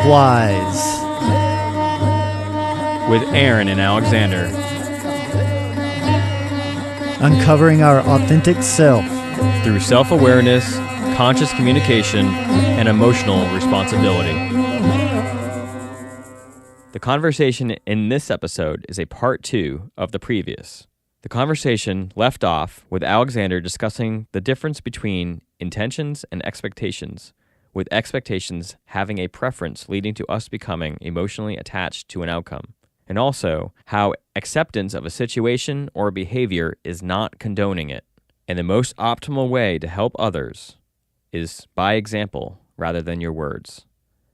Wise with Aaron and Alexander. Uncovering our authentic self through self-awareness, conscious communication, and emotional responsibility. The conversation in this episode is a part 2 of the previous. The conversation left off with Alexander discussing the difference between intentions and expectations, with expectations having a preference leading to us becoming emotionally attached to an outcome, and also how acceptance of a situation or behavior is not condoning it, and the most optimal way to help others is by example rather than your words.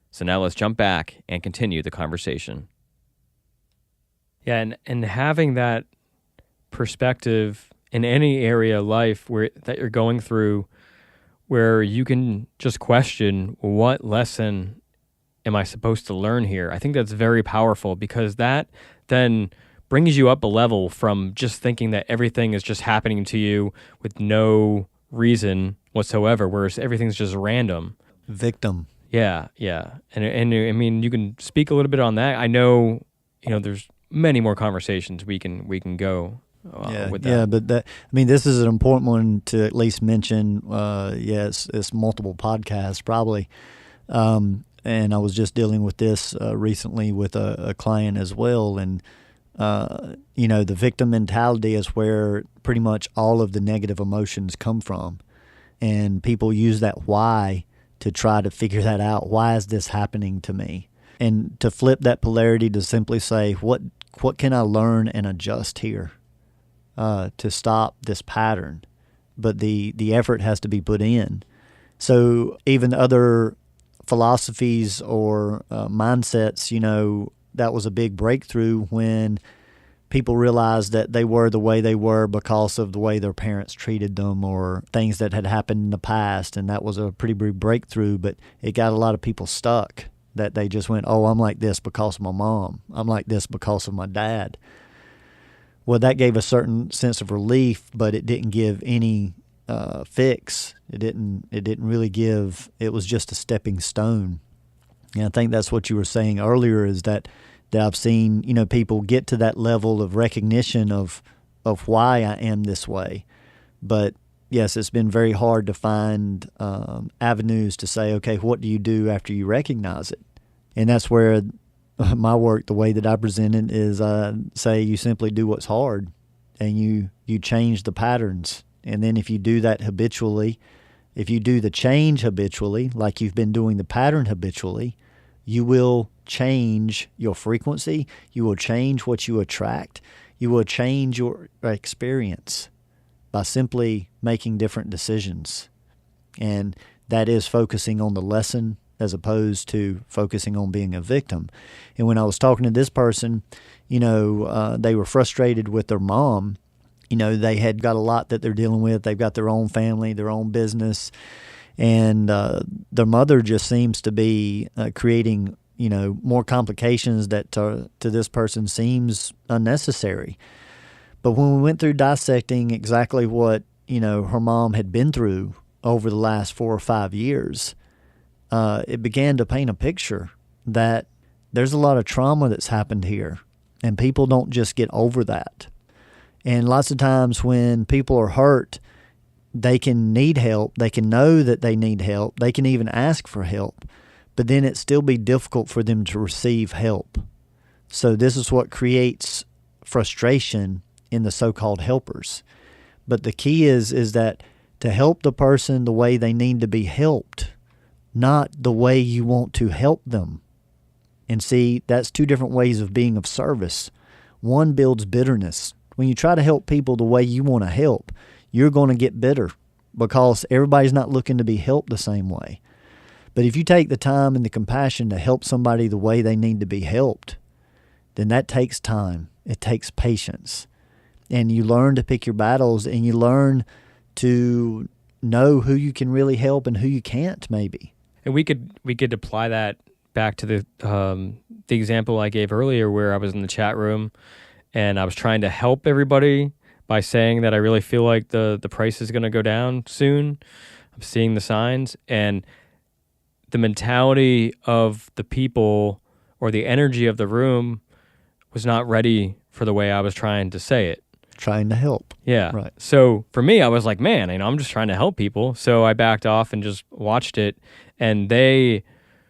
So now let's jump back and continue the conversation. Yeah, and having that perspective in any area of life that you're going through, where you can just question, what lesson am I supposed to learn here? I think that's very powerful, because that then brings you up a level from just thinking that everything is just happening to you with no reason whatsoever, whereas everything's just random. Victim. Yeah. And I mean, you can speak a little bit on that. I know, there's many more conversations we can go with that. Yeah, but this is an important one to at least mention. It's multiple podcasts probably. And I was just dealing with this recently with a client as well. And, the victim mentality is where pretty much all of the negative emotions come from. And people use that why to try to figure that out. Why is this happening to me? And to flip that polarity to simply say, what can I learn and adjust here to stop this pattern? But the effort has to be put in. So even other philosophies or mindsets, that was a big breakthrough when people realized that they were the way they were because of the way their parents treated them or things that had happened in the past. And that was a pretty big breakthrough, but it got a lot of people stuck, that they just went, oh, I'm like this because of my mom. I'm like this because of my dad. Well, that gave a certain sense of relief, but it didn't give any fix. It didn't really give. It was just a stepping stone. And I think that's what you were saying earlier, is that I've seen people get to that level of recognition of why I am this way. But yes, it's been very hard to find avenues to say, okay, what do you do after you recognize it? And that's where my work, the way that I present it, is say you simply do what's hard, and you change the patterns. And then if you do that habitually, if you do the change habitually, like you've been doing the pattern habitually, you will change your frequency, you will change what you attract, you will change your experience by simply making different decisions. And that is focusing on the lesson as opposed to focusing on being a victim. And when I was talking to this person, they were frustrated with their mom. They had got a lot that they're dealing with. They've got their own family, their own business, and their mother just seems to be creating, more complications that to this person seems unnecessary. But when we went through dissecting exactly what, her mom had been through over the last 4 or 5 years, it began to paint a picture that there's a lot of trauma that's happened here, and people don't just get over that. And lots of times when people are hurt, they can need help. They can know that they need help. They can even ask for help. But then it still be difficult for them to receive help. So this is what creates frustration in the so-called helpers. But the key is that to help the person the way they need to be helped, not the way you want to help them. And see, that's 2 different ways of being of service. One builds bitterness. When you try to help people the way you want to help, you're going to get bitter. because everybody's not looking to be helped the same way. But if you take the time and the compassion to help somebody the way they need to be helped, then that takes time. It takes patience. And you learn to pick your battles, and you learn to know who you can really help and who you can't, maybe. And we could apply that back to the example I gave earlier, where I was in the chat room and I was trying to help everybody by saying that I really feel like the price is going to go down soon. I'm seeing the signs, and the mentality of the people or the energy of the room was not ready for the way I was trying to say it. Trying to help. Yeah. Right. So for me, I was like, man, I'm just trying to help people. So I backed off and just watched it, and they,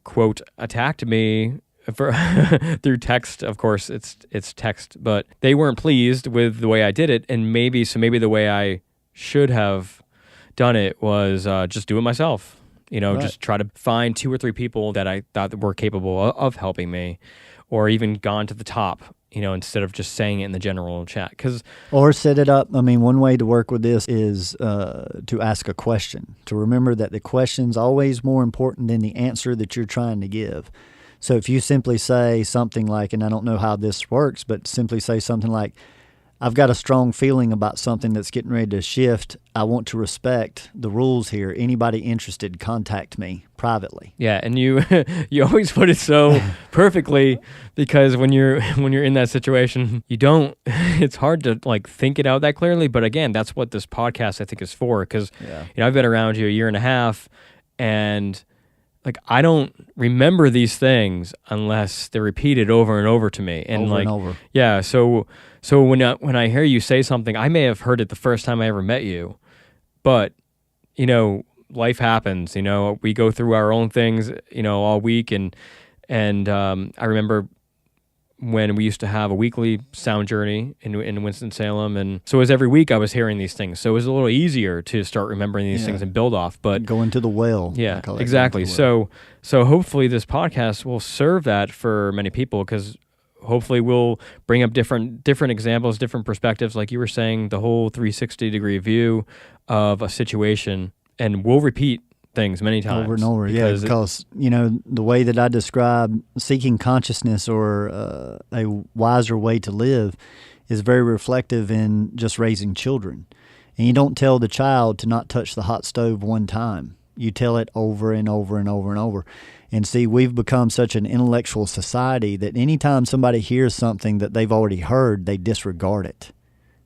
quote, attacked me through text. Of course, it's text, but they weren't pleased with the way I did it, and maybe the way I should have done it was just do it myself. Right. Just try to find 2 or 3 people that I thought were capable of helping me, or even gone to the top, instead of just saying it in the general chat. Or set it up. I mean, one way to work with this is to ask a question, to remember that the question's always more important than the answer that you're trying to give. So if you simply say something like, and I don't know how this works, but simply say something like, I've got a strong feeling about something that's getting ready to shift. I want to respect the rules here. Anybody interested, contact me privately. Yeah, and you you always put it so perfectly, because when you're in that situation, you don't. It's hard to think it out that clearly. But again, that's what this podcast I think is for. Because I've been around you a year and a half, and I don't remember these things unless they're repeated over and over to me, and over and over. Yeah, so when I hear you say something, I may have heard it the first time I ever met you, but life happens. We go through our own things, all week, and I remember when we used to have a weekly sound journey in Winston-Salem, and so as every week I was hearing these things, so it was a little easier to start remembering these things and build off. But go into the well. Yeah, exactly. So hopefully this podcast will serve that for many people, because hopefully we'll bring up different examples, different perspectives, like you were saying, the whole 360-degree view of a situation, and we'll repeat things many times. Over and over, because the way that I describe seeking consciousness, or a wiser way to live, is very reflective in just raising children. And you don't tell the child to not touch the hot stove one time. You tell it over and over and over and over. And see, we've become such an intellectual society that anytime somebody hears something that they've already heard, they disregard it.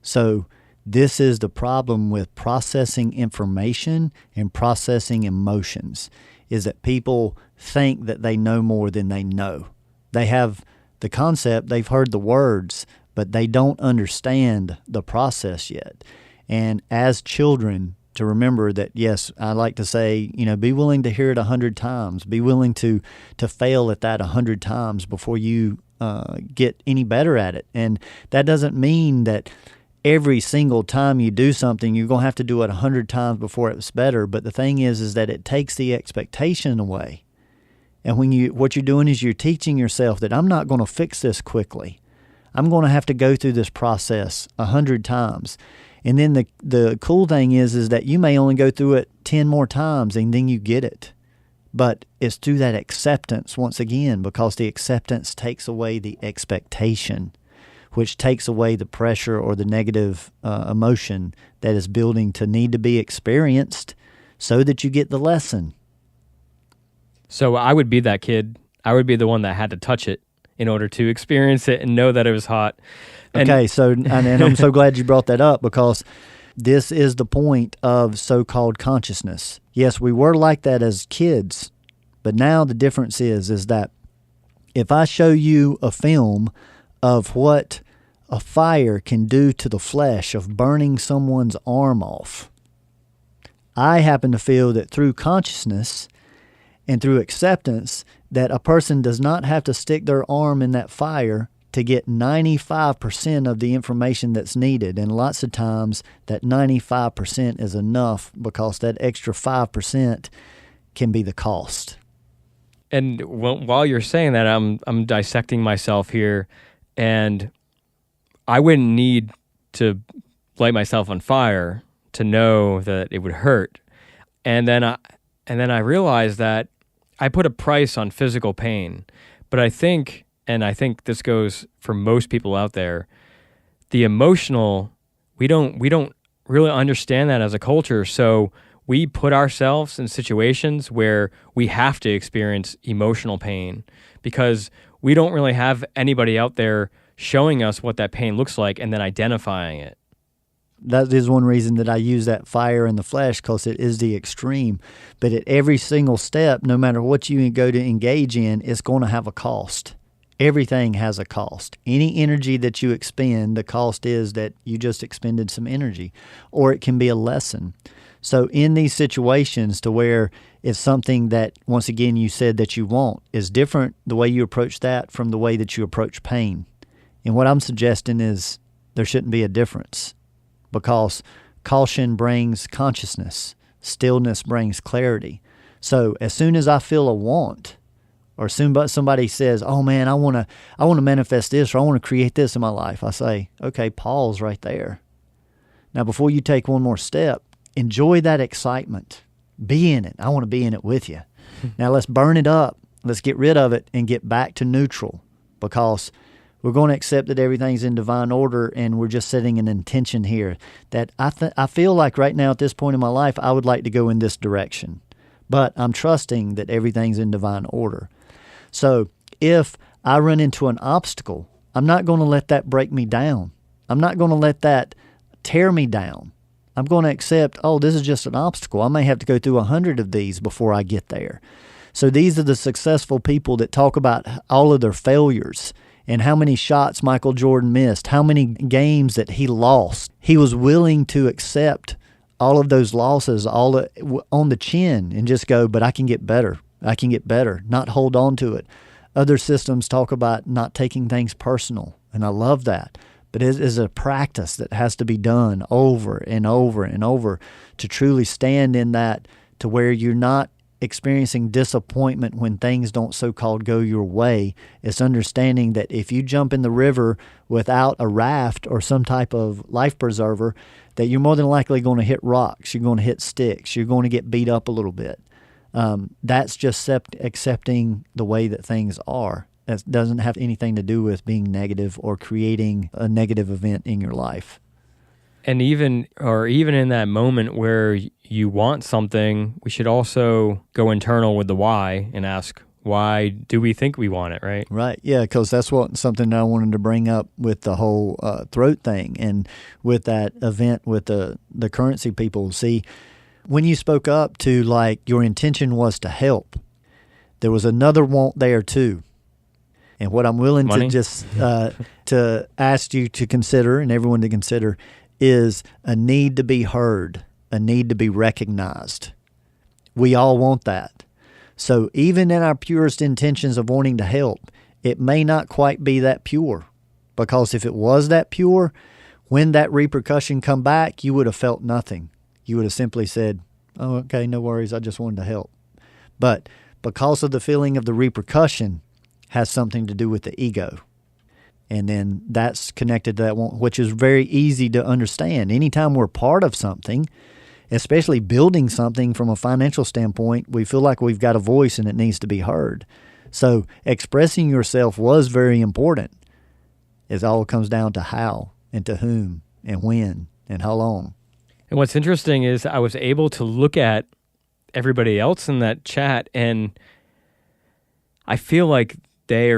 So this is the problem with processing information and processing emotions, is that people think that they know more than they know. They have the concept, they've heard the words, but they don't understand the process yet. And as children, to remember that, yes, I like to say, be willing to hear it 100 times. Be willing to fail at that 100 times before you get any better at it. And that doesn't mean that every single time you do something, you're going to have to do it 100 times before it's better. But the thing is that it takes the expectation away. And what you're doing is you're teaching yourself that I'm not going to fix this quickly. I'm going to have to go through this process 100 times. And then the cool thing is that you may only go through it 10 more times, and then you get it. But it's through that acceptance, once again, because the acceptance takes away the expectation, which takes away the pressure or the negative emotion that is building to need to be experienced so that you get the lesson. So I would be that kid. I would be the one that had to touch it in order to experience it and know that it was hot. Okay, so and I'm so glad you brought that up, because this is the point of so-called consciousness. Yes, we were like that as kids, but now the difference is that if I show you a film of what a fire can do to the flesh of burning someone's arm off, I happen to feel that through consciousness and through acceptance, that a person does not have to stick their arm in that fire to get 95% of the information that's needed. And lots of times that 95% is enough, because that extra 5% can be the cost. And while you're saying that, I'm dissecting myself here, and I wouldn't need to light myself on fire to know that it would hurt. And then I realized that I put a price on physical pain. But I think this goes for most people out there, the emotional, we don't really understand that as a culture. So we put ourselves in situations where we have to experience emotional pain because we don't really have anybody out there showing us what that pain looks like and then identifying it. That is one reason that I use that fire in the flesh, because it is the extreme. But at every single step, no matter what you go to engage in, it's going to have a cost. Everything has a cost. Any energy that you expend, the cost is that you just expended some energy, or it can be a lesson. So in these situations to where it's something that, once again, you said that you want, is different the way you approach that from the way that you approach pain. And what I'm suggesting is there shouldn't be a difference, because caution brings consciousness, stillness brings clarity. So as soon as I feel a want, or soon but somebody says, "Oh man, I want to manifest this, or I want to create this in my life," I say, "Okay, pause right there. Now before you take one more step, enjoy that excitement. Be in it. I want to be in it with you. Now let's burn it up. Let's get rid of it and get back to neutral, because we're going to accept that everything's in divine order, and we're just setting an intention here that I feel like right now at this point in my life, I would like to go in this direction, but I'm trusting that everything's in divine order." So if I run into an obstacle, I'm not going to let that break me down. I'm not going to let that tear me down. I'm going to accept, oh, this is just an obstacle. I may have to go through 100 of these before I get there. So these are the successful people that talk about all of their failures and how many shots Michael Jordan missed, how many games that he lost. He was willing to accept all of those losses all on the chin and just go, but I can get better. I can get better, not hold on to it. Other systems talk about not taking things personal, and I love that. But it is a practice that has to be done over and over and over to truly stand in that, to where you're not experiencing disappointment when things don't so-called go your way. It's understanding that if you jump in the river without a raft or some type of life preserver, that you're more than likely going to hit rocks, you're going to hit sticks, you're going to get beat up a little bit. That's just accepting the way that things are. That doesn't have anything to do with being negative or creating a negative event in your life. And even in that moment where you want something, we should also go internal with the why and ask, why do we think we want it, right? Right, yeah, because that's something that I wanted to bring up with the whole throat thing and with that event with the currency people. See, when you spoke up to, like, your intention was to help, there was another want there too. And what I'm willing Money? to just to ask you to consider, and everyone to consider, is a need to be heard, a need to be recognized. We all want that. So even in our purest intentions of wanting to help, it may not quite be that pure. Because if it was that pure, when that repercussion come back, you would have felt nothing. You would have simply said, "Oh, okay, no worries, I just wanted to help." But because of the feeling of the repercussion has something to do with the ego. And then that's connected to that one, which is very easy to understand. Anytime we're part of something, especially building something from a financial standpoint, we feel like we've got a voice and it needs to be heard. So expressing yourself was very important. It all comes down to how and to whom and when and how long. And what's interesting is I was able to look at everybody else in that chat, and I feel like they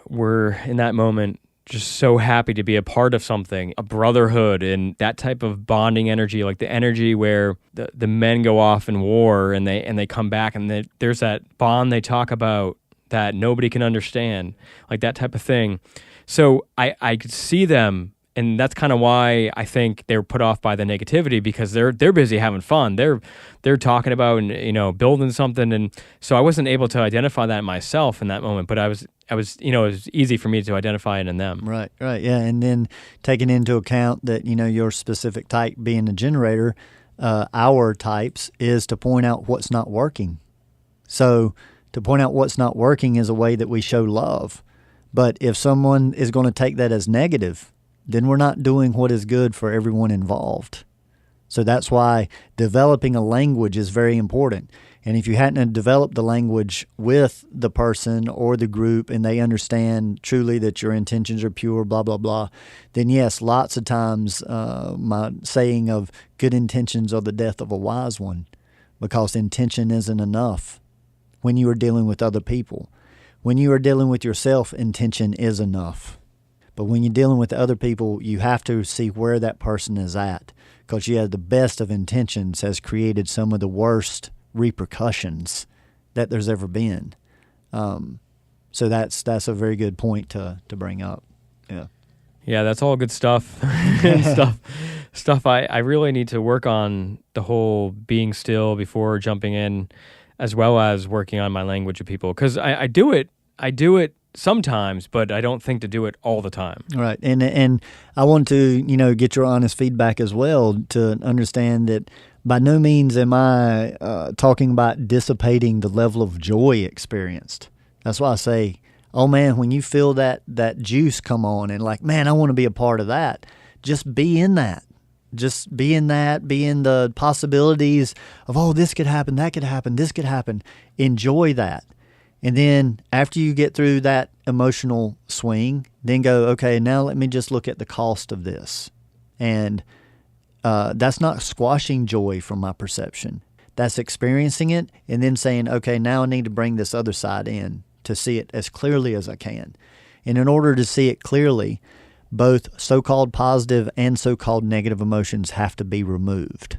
were in that moment just so happy to be a part of something, a brotherhood, and that type of bonding energy, like the energy where the men go off in war and they come back, and there's that bond they talk about that nobody can understand, like that type of thing. So I could see them, and that's kind of why I think they're put off by the negativity, because they're busy having fun. They're talking about and building something, and so I wasn't able to identify that myself in that moment. But I was it was easy for me to identify it in them. Right, yeah, and then taking into account that your specific type being a generator, our types is to point out what's not working. So to point out what's not working is a way that we show love. But if someone is going to take that as negative, then we're not doing what is good for everyone involved. So that's why developing a language is very important. And if you hadn't developed the language with the person or the group and they understand truly that your intentions are pure, blah, blah, blah, then yes, lots of times my saying of good intentions are the death of a wise one, because intention isn't enough when you are dealing with other people. When you are dealing with yourself, intention is enough. But when you're dealing with other people, you have to see where that person is at, because the best of intentions has created some of the worst repercussions that there's ever been. So that's a very good point to bring up. Yeah, that's all good stuff. stuff I really need to work on, the whole being still before jumping in, as well as working on my language with people, because I do it sometimes, but I don't think to do it all the time. Right. And I want to, get your honest feedback as well, to understand that by no means am I talking about dissipating the level of joy experienced. That's why I say, oh man, when you feel that juice come on and like, man, I want to be a part of that, just be in that. Just be in that, be in the possibilities of, oh, this could happen, that could happen, this could happen. Enjoy that. And then after you get through that emotional swing, then go, okay, now let me just look at the cost of this. And that's not squashing joy from my perception. That's experiencing it and then saying, okay, now I need to bring this other side in to see it as clearly as I can. And in order to see it clearly, both so-called positive and so-called negative emotions have to be removed,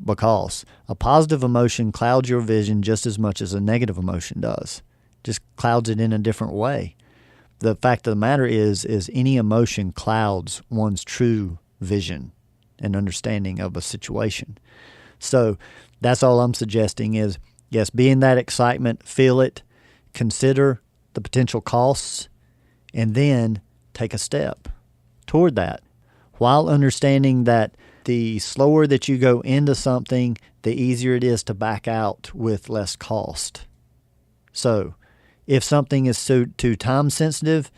because a positive emotion clouds your vision just as much as a negative emotion does. Just clouds it in a different way. The fact of the matter is any emotion clouds one's true vision and understanding of a situation. So that's all I'm suggesting is, yes, be in that excitement, feel it, consider the potential costs, and then take a step toward that, while understanding that the slower that you go into something, the easier it is to back out with less cost. So if something is too time sensitive,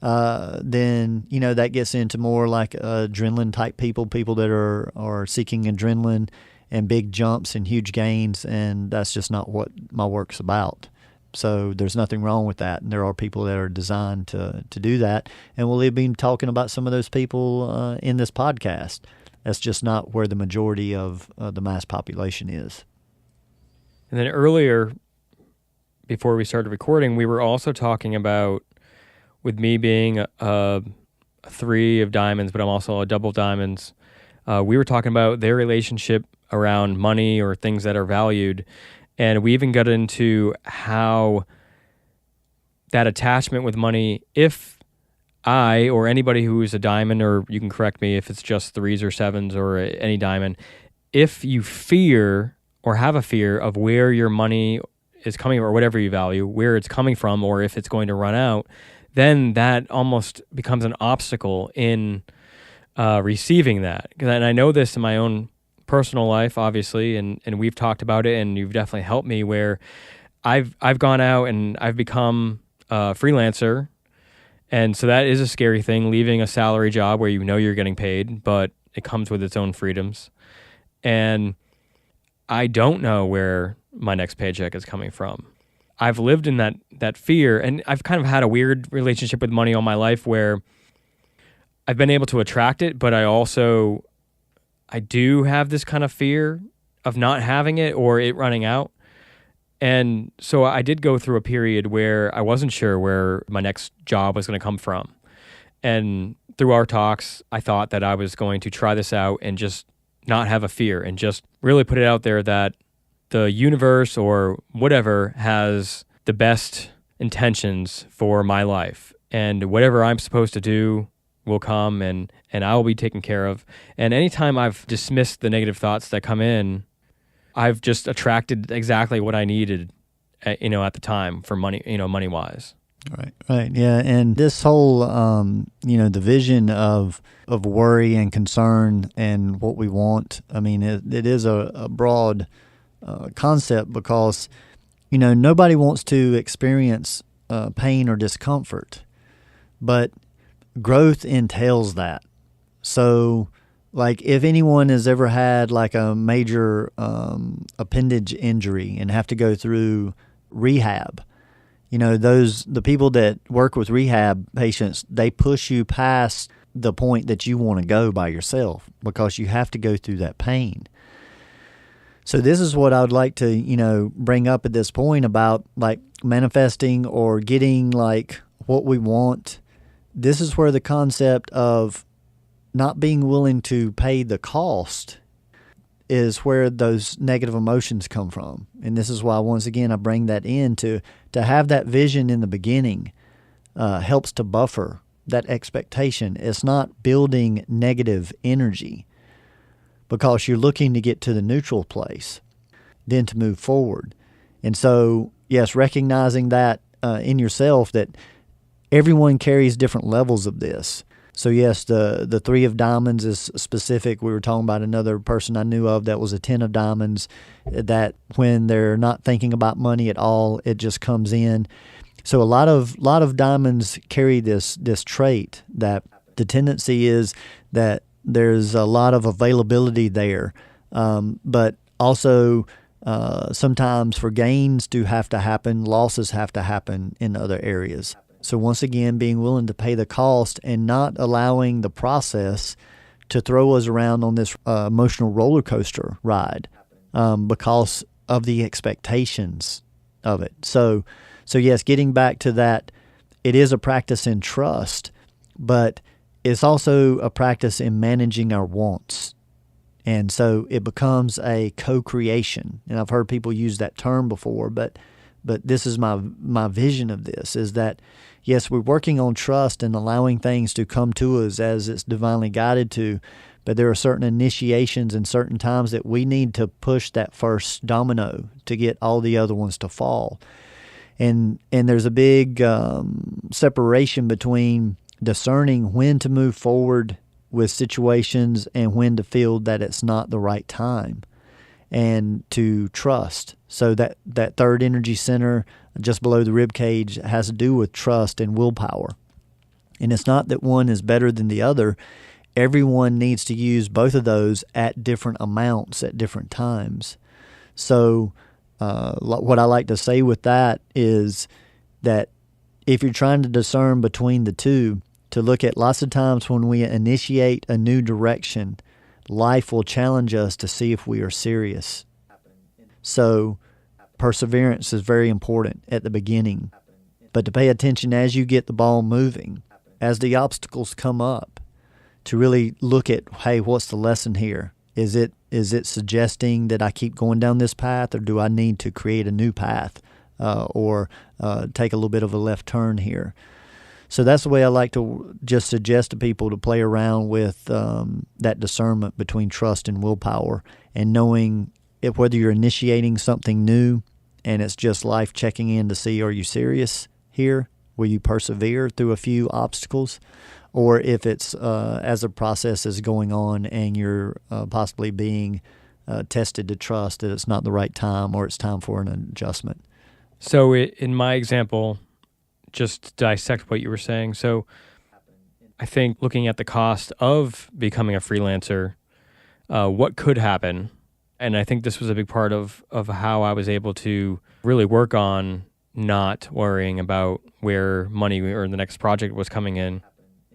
then that gets into more like adrenaline type people that are seeking adrenaline and big jumps and huge gains, and that's just not what my work's about. So there's nothing wrong with that, and there are people that are designed to do that, and we'll be talking about some of those people in this podcast. That's just not where the majority of the mass population is. And then earlier, before we started recording, we were also talking about, with me being a 3 of diamonds, but I'm also a double diamonds, we were talking about their relationship around money or things that are valued. And we even got into how that attachment with money, if I or anybody who is a diamond, or you can correct me if it's just 3s or 7s or any diamond, if you fear or have a fear of where your money is coming, or whatever you value, where it's coming from, or if it's going to run out, then that almost becomes an obstacle in receiving that. And I know this in my own personal life, obviously, and we've talked about it, and you've definitely helped me, where I've gone out and I've become a freelancer, and so that is a scary thing, leaving a salary job where you're getting paid, but it comes with its own freedoms. And I don't know where my next paycheck is coming from. I've lived in that fear, and I've kind of had a weird relationship with money all my life, where I've been able to attract it, but I do have this kind of fear of not having it or it running out. And so I did go through a period where I wasn't sure where my next job was going to come from. And through our talks, I thought that I was going to try this out and just not have a fear, and just really put it out there that the universe or whatever has the best intentions for my life, and whatever I'm supposed to do will come, and I will be taken care of. And anytime I've dismissed the negative thoughts that come in, I've just attracted exactly what I needed, at the time for money, money wise. Right. Yeah. And this whole, the vision of worry and concern and what we want, I mean, it is a broad concept, because, nobody wants to experience pain or discomfort, but growth entails that. So Like if anyone has ever had like a major appendage injury and have to go through rehab, the people that work with rehab patients, they push you past the point that you want to go by yourself because you have to go through that pain. So this is what I would like to, bring up at this point about like manifesting or getting like what we want. This is where the concept of not being willing to pay the cost is where those negative emotions come from. And this is why, once again, I bring that in to have that vision in the beginning helps to buffer that expectation. It's not building negative energy because you're looking to get to the neutral place, then to move forward. And so, yes, recognizing that in yourself that everyone carries different levels of this. So yes, the 3 of diamonds is specific. We were talking about another person I knew of that was a 10 of diamonds, that when they're not thinking about money at all, it just comes in. So a lot of diamonds carry this trait that the tendency is that there's a lot of availability there, but also sometimes for gains to have to happen, losses have to happen in other areas. So once again, being willing to pay the cost and not allowing the process to throw us around on this emotional roller coaster ride because of the expectations of it. So yes, getting back to that, it is a practice in trust, but it's also a practice in managing our wants. And so it becomes a co-creation. And I've heard people use that term before, but this is my vision of this, is that, yes, we're working on trust and allowing things to come to us as it's divinely guided to, but there are certain initiations and certain times that we need to push that first domino to get all the other ones to fall. And there's a big separation between discerning when to move forward with situations and when to feel that it's not the right time, and to trust. So that third energy center just below the rib cage has to do with trust and willpower. And it's not that one is better than the other. Everyone needs to use both of those at different amounts at different times. So what I like to say with that is that if you're trying to discern between the two, to look at lots of times when we initiate a new direction, life will challenge us to see if we are serious. So perseverance is very important at the beginning, but to pay attention as you get the ball moving, as the obstacles come up, to really look at, hey, what's the lesson here? Is it suggesting that I keep going down this path, or do I need to create a new path or take a little bit of a left turn here? So that's the way I like to just suggest to people to play around with that discernment between trust and willpower, and knowing whether you're initiating something new and it's just life checking in to see, are you serious here? Will you persevere through a few obstacles? Or if it's as a process is going on and you're possibly being tested to trust that it's not the right time or it's time for an adjustment. So in my example, just to dissect what you were saying, so I think looking at the cost of becoming a freelancer, what could happen, and I think this was a big part of how I was able to really work on not worrying about where money or the next project was coming in,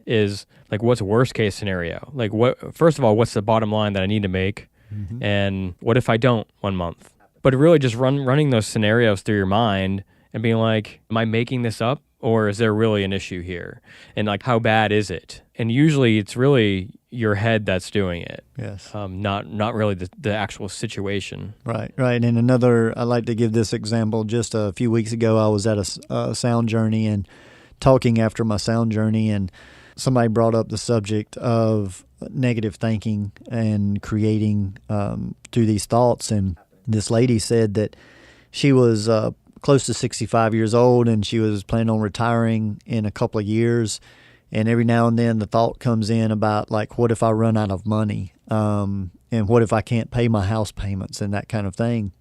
is like, what's worst case scenario? Like, first of all, what's the bottom line that I need to make? Mm-hmm. And what if I don't 1 month? But really just running those scenarios through your mind and being like, am I making this up, or is there really an issue here? And like, how bad is it? And usually it's really your head that's doing it. Yes. Not really the actual situation. Right. And I like to give this example. Just a few weeks ago, I was at a sound journey and talking after my sound journey, and somebody brought up the subject of negative thinking and creating through these thoughts. And this lady said that she was close to 65 years old, and she was planning on retiring in a couple of years. And every now and then the thought comes in about, like, what if I run out of money? And what if I can't pay my house payments and that kind of thing?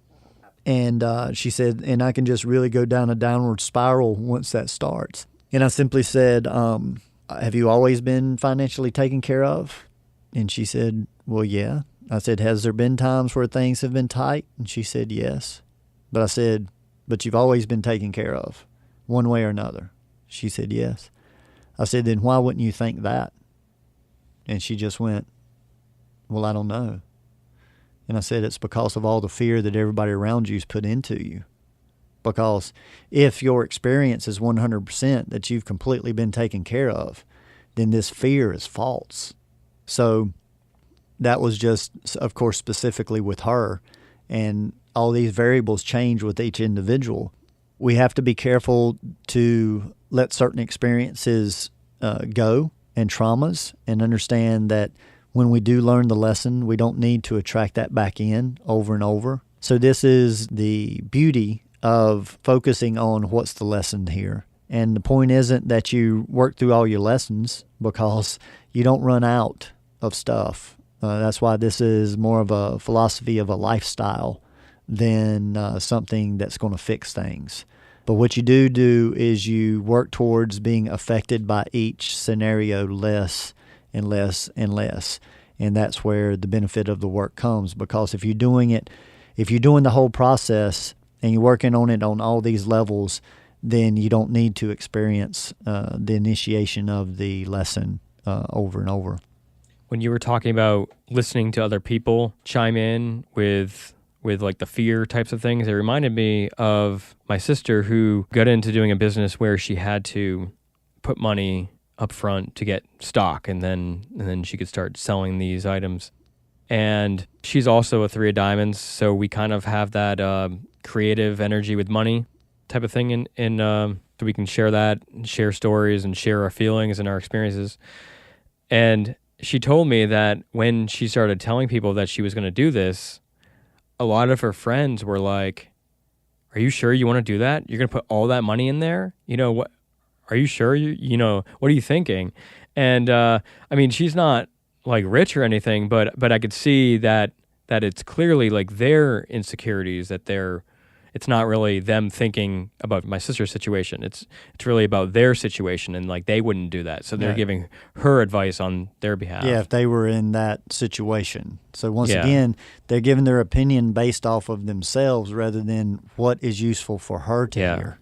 And she said, and I can just really go down a downward spiral once that starts. And I simply said, have you always been financially taken care of? And she said, well, yeah. I said, has there been times where things have been tight? And she said, yes. But I said, but you've always been taken care of, one way or another. She said, yes. I said, then why wouldn't you think that? And she just went, well, I don't know. And I said, it's because of all the fear that everybody around you's put into you. Because if your experience is 100% that you've completely been taken care of, then this fear is false. So that was just, of course, specifically with her. And all these variables change with each individual. We have to be careful to let certain experiences go and traumas, and understand that when we do learn the lesson, we don't need to attract that back in over and over. So this is the beauty of focusing on what's the lesson here. And the point isn't that you work through all your lessons, because you don't run out of stuff. That's why this is more of a philosophy of a lifestyle than something that's going to fix things. But what you do is you work towards being affected by each scenario less and less and less. And that's where the benefit of the work comes. Because if you're doing the whole process and you're working on it on all these levels, then you don't need to experience the initiation of the lesson over and over. When you were talking about listening to other people chime in with like the fear types of things, it reminded me of my sister, who got into doing a business where she had to put money up front to get stock, and then she could start selling these items. And she's also a 3 of diamonds, so we kind of have that creative energy with money type of thing in so we can share that, and share stories, and share our feelings and our experiences. And she told me that when she started telling people that she was going to do this, a lot of her friends were like, are you sure you want to do that? You're going to put all that money in there? You know, what? Are you sure? You know, what are you thinking? And I mean, she's not like rich or anything, but I could see that it's clearly like their insecurities, that it's not really them thinking about my sister's situation. It's really about their situation, and like they wouldn't do that. So they're giving her advice on their behalf. Yeah, if they were in that situation. So once again, they're giving their opinion based off of themselves rather than what is useful for her to hear.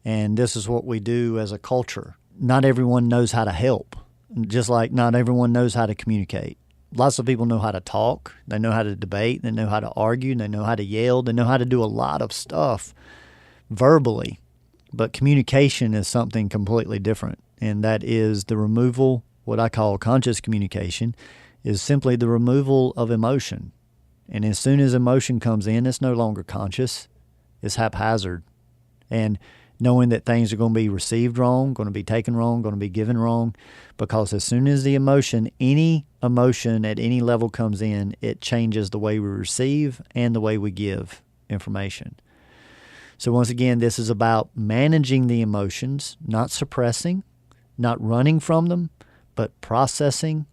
And this is what we do as a culture. Not everyone knows how to help, just like not everyone knows how to communicate. Lots of people know how to talk, they know how to debate, they know how to argue, they know how to yell, they know how to do a lot of stuff verbally. But communication is something completely different, and that is the removal, what I call conscious communication, is simply the removal of emotion. And as soon as emotion comes in, it's no longer conscious, it's haphazard. And knowing that things are going to be received wrong, going to be taken wrong, going to be given wrong, because as soon as any emotion at any level comes in, it changes the way we receive and the way we give information. So once again, this is about managing the emotions, not suppressing, not running from them, but processing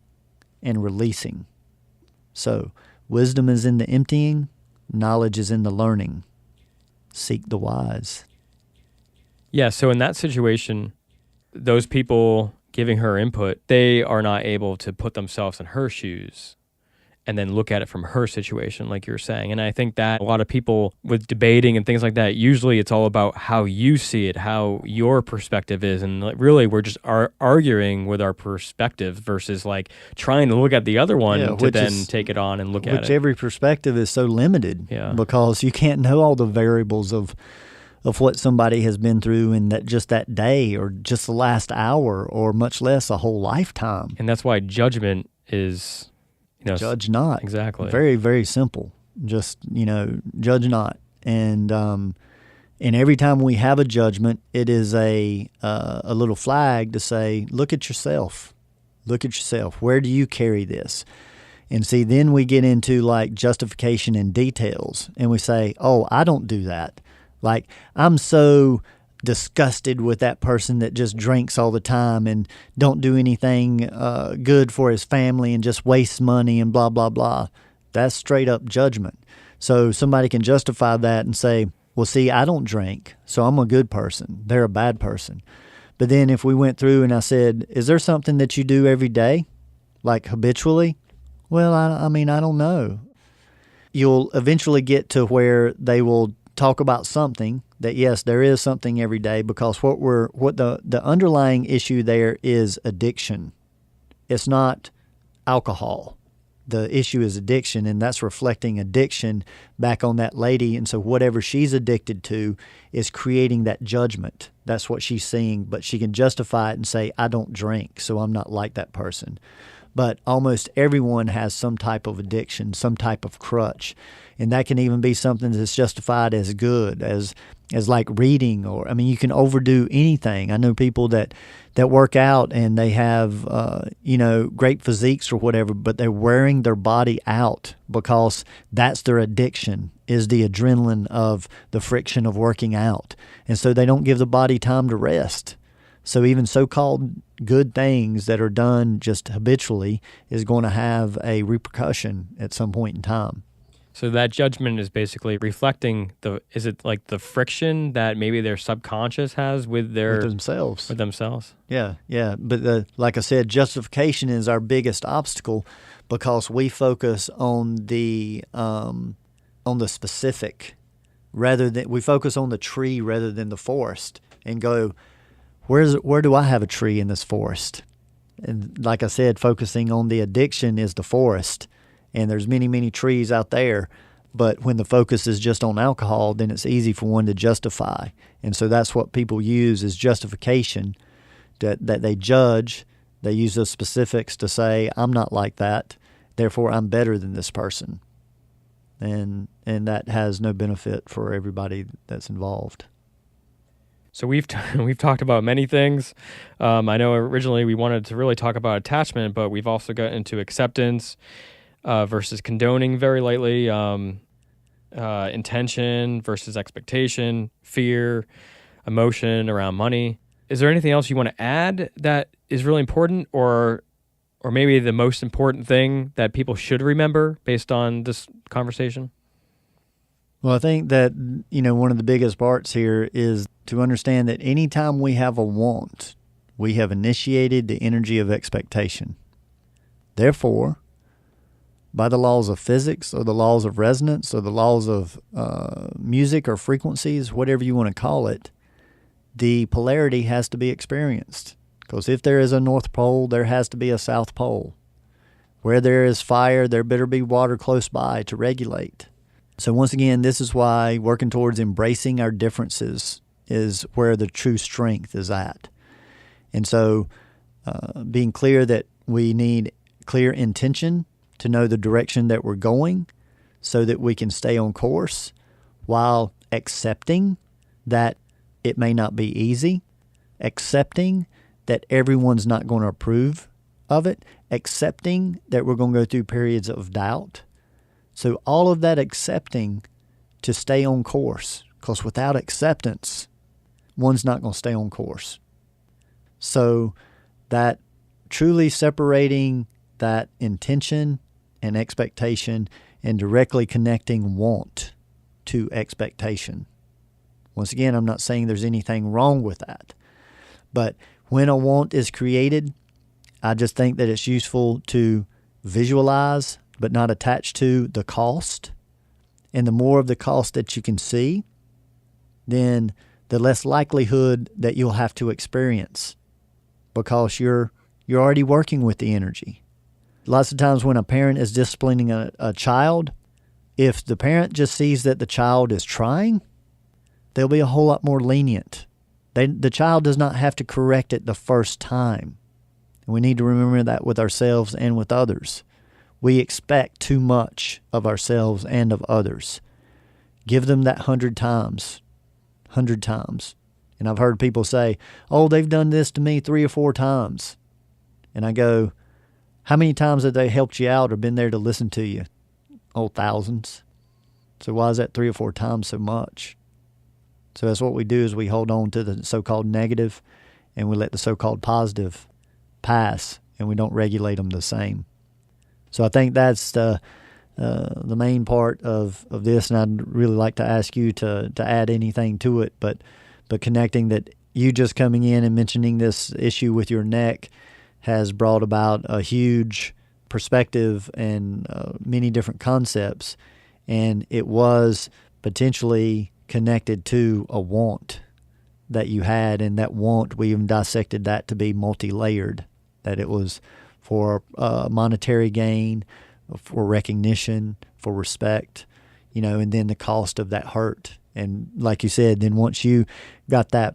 and releasing. So wisdom is in the emptying, knowledge is in the learning. Seek the wise. Yeah, so in that situation, those people giving her input, they are not able to put themselves in her shoes and then look at it from her situation, like you're saying. And I think that a lot of people with debating and things like that, usually it's all about how you see it, how your perspective is. And like, really, we're just arguing with our perspective versus like trying to look at the other one to then take it on and look at it. Which every perspective is so limited because you can't know all the variables of what somebody has been through in that day or just the last hour or much less a whole lifetime. And that's why judgment is, judge not. Exactly. Very, very simple. Just, judge not. And every time we have a judgment, it is a little flag to say, look at yourself. Look at yourself. Where do you carry this? And see, then we get into like justification and details and we say, oh, I don't do that. Like, I'm so disgusted with that person that just drinks all the time and don't do anything good for his family and just wastes money and blah, blah, blah. That's straight up judgment. So somebody can justify that and say, well, see, I don't drink, so I'm a good person. They're a bad person. But then if we went through and I said, is there something that you do every day, like habitually, Well, I mean, I don't know. You'll eventually get to where they will talk about something that, yes, there is something every day, because what the underlying issue there is addiction. It's not alcohol. The issue is addiction, and that's reflecting addiction back on that lady. And so whatever she's addicted to is creating that judgment. That's what she's seeing, but she can justify it and say, I don't drink, so I'm not like that person. But almost everyone has some type of addiction, some type of crutch. And that can even be something that's justified as good, as like reading, or, I mean, you can overdo anything. I know people that work out and they have, great physiques or whatever, but they're wearing their body out because that's their addiction, is the adrenaline of the friction of working out. And so they don't give the body time to rest. So even so-called good things that are done just habitually is going to have a repercussion at some point in time. So that judgment is basically reflecting is it like the friction that maybe their subconscious has with themselves? With themselves. Yeah. But like I said, justification is our biggest obstacle, because we focus on the specific, rather than we focus on the tree rather than the forest, and go, where do I have a tree in this forest? And like I said, focusing on the addiction is the forest. And there's many, many trees out there. But when the focus is just on alcohol, then it's easy for one to justify. And so that's what people use as justification, that they judge. They use those specifics to say, I'm not like that, therefore I'm better than this person. And that has no benefit for everybody that's involved. So we've talked about many things. I know originally we wanted to really talk about attachment, but we've also got into acceptance versus condoning very lightly, intention versus expectation, fear, emotion around money. Is there anything else you want to add that is really important, or maybe the most important thing that people should remember based on this conversation? Well, I think that, one of the biggest parts here is to understand that anytime we have a want, we have initiated the energy of expectation. Therefore, by the laws of physics or the laws of resonance or the laws of music or frequencies, whatever you want to call it, the polarity has to be experienced. Because if there is a North Pole, there has to be a South Pole. Where there is fire, there better be water close by to regulate. So once again, this is why working towards embracing our differences is where the true strength is at. And so being clear that we need clear intention to know the direction that we're going so that we can stay on course, while accepting that it may not be easy, accepting that everyone's not going to approve of it, accepting that we're going to go through periods of doubt. So all of that accepting to stay on course, because without acceptance, one's not going to stay on course. So that truly separating that intention and expectation and directly connecting want to expectation. Once again, I'm not saying there's anything wrong with that. But when a want is created, I just think that it's useful to visualize but not attach to the cost. And the more of the cost that you can see, then the less likelihood that you'll have to experience, because you're already working with the energy. Lots of times when a parent is disciplining a child, if the parent just sees that the child is trying, they'll be a whole lot more lenient. The child does not have to correct it the first time. And we need to remember that with ourselves and with others. We expect too much of ourselves and of others. Give them that 100 times. 100 times. And I've heard people say, oh, they've done this to me 3 or 4 times. And I go, how many times have they helped you out or been there to listen to you? Oh, thousands. So why is that 3 or 4 times so much? So that's what we do, is we hold on to the so-called negative and we let the so-called positive pass, and we don't regulate them the same. So I think that's the main part of this, and I'd really like to ask you to add anything to it, but connecting that you just coming in and mentioning this issue with your neck has brought about a huge perspective and many different concepts, and it was potentially connected to a want that you had, and that want, we even dissected that to be multi-layered, that it was for monetary gain, for recognition, for respect, and then the cost of that hurt. And like you said, then once you got that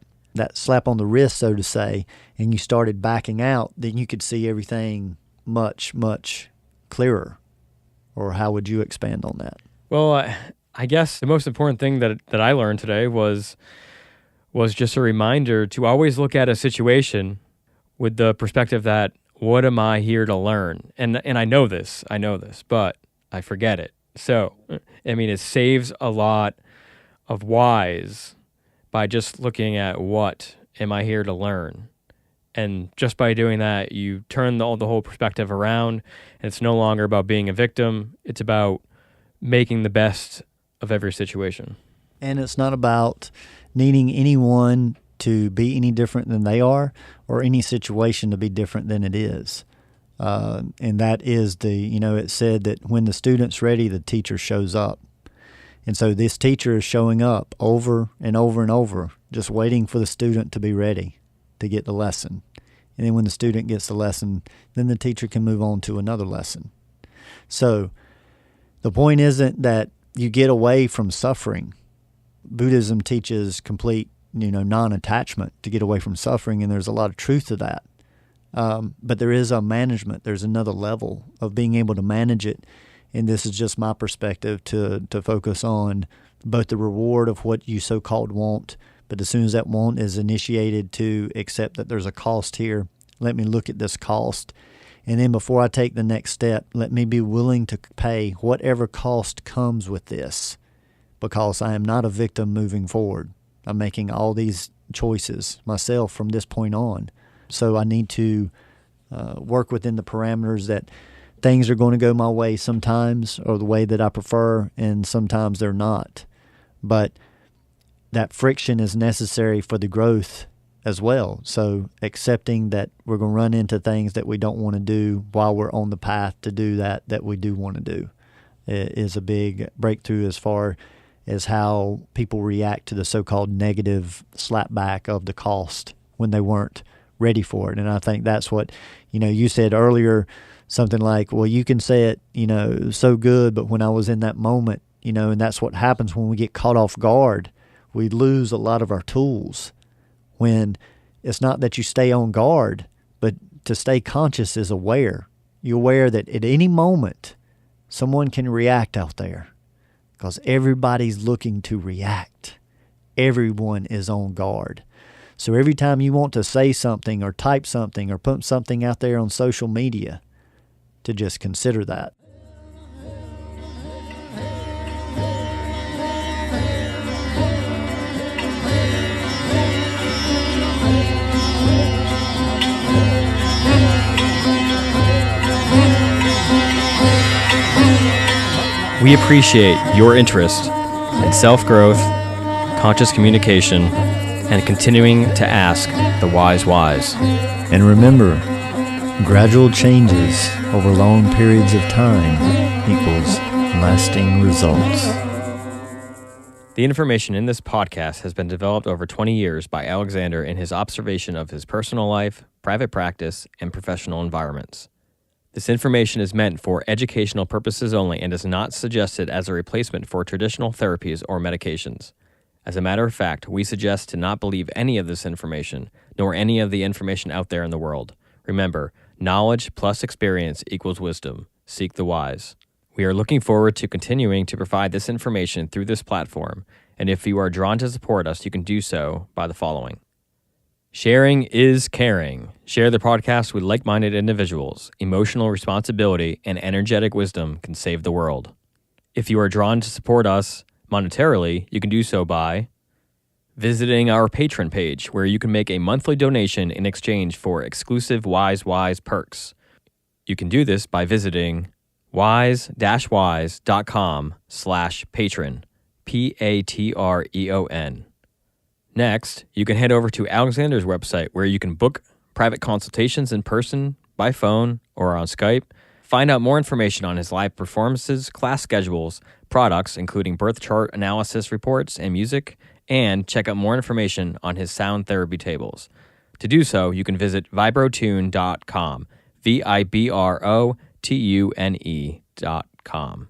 slap on the wrist, so to say, and you started backing out, then you could see everything much, much clearer. Or how would you expand on that? Well, I guess the most important thing that I learned today was just a reminder to always look at a situation with the perspective that, what am I here to learn? And I know this, but I forget it. So, it saves a lot of whys by just looking at, what am I here to learn? And just by doing that, you turn the whole perspective around, and it's no longer about being a victim. It's about making the best of every situation. And it's not about needing anyone to be any different than they are, or any situation to be different than it is. And that is it said that when the student's ready, the teacher shows up. And so this teacher is showing up over and over and over, just waiting for the student to be ready to get the lesson. And then when the student gets the lesson, then the teacher can move on to another lesson. So the point isn't that you get away from suffering. Buddhism teaches complete, non-attachment, to get away from suffering, and there's a lot of truth to that. But there is a management. There's another level of being able to manage it, and this is just my perspective to focus on both the reward of what you so-called want, but as soon as that want is initiated, to accept that there's a cost here. Let me look at this cost, and then before I take the next step, let me be willing to pay whatever cost comes with this, because I am not a victim moving forward. I'm making all these choices myself from this point on. So I need to work within the parameters that things are going to go my way sometimes, or the way that I prefer, and sometimes they're not. But that friction is necessary for the growth as well. So accepting that we're going to run into things that we don't want to do while we're on the path to do that we do want to do is a big breakthrough as far as how people react to the so-called negative slapback of the cost when they weren't ready for it. And I think that's what, you said earlier, something like, well, you can say it, so good, but when I was in that moment, and that's what happens when we get caught off guard. We lose a lot of our tools, when it's not that you stay on guard, but to stay conscious is aware. You're aware that at any moment, someone can react out there, because everybody's looking to react. Everyone is on guard. So every time you want to say something or type something or put something out there on social media, to just consider that. We appreciate your interest in self-growth, conscious communication, and continuing to ask the wise whys. And remember, gradual changes over long periods of time equals lasting results. The information in this podcast has been developed over 20 years by Alexander in his observation of his personal life, private practice, and professional environments. This information is meant for educational purposes only and is not suggested as a replacement for traditional therapies or medications. As a matter of fact, we suggest to not believe any of this information, nor any of the information out there in the world. Remember, knowledge plus experience equals wisdom. Seek the wise. We are looking forward to continuing to provide this information through this platform, and if you are drawn to support us, you can do so by the following. Sharing is caring. Share the podcast with like-minded individuals. Emotional responsibility and energetic wisdom can save the world. If you are drawn to support us monetarily, you can do so by visiting our Patreon page, where you can make a monthly donation in exchange for exclusive Wise perks. You can do this by visiting wise-wise.com/patron, Patreon. Next, you can head over to Alexander's website, where you can book private consultations in person, by phone, or on Skype. Find out more information on his live performances, class schedules, products, including birth chart analysis reports and music, and check out more information on his sound therapy tables. To do so, you can visit vibrotune.com, vibrotune.com.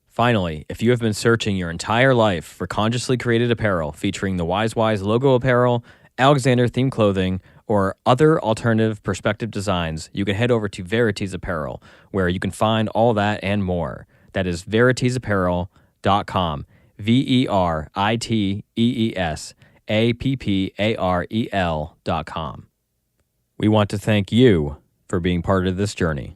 Finally, if you have been searching your entire life for consciously created apparel featuring the WiseWise logo apparel, Alexander themed clothing, or other alternative perspective designs, you can head over to Verities Apparel, where you can find all that and more. That is veritiesapparel.com, VERITEESAPPAREL.com. We want to thank you for being part of this journey.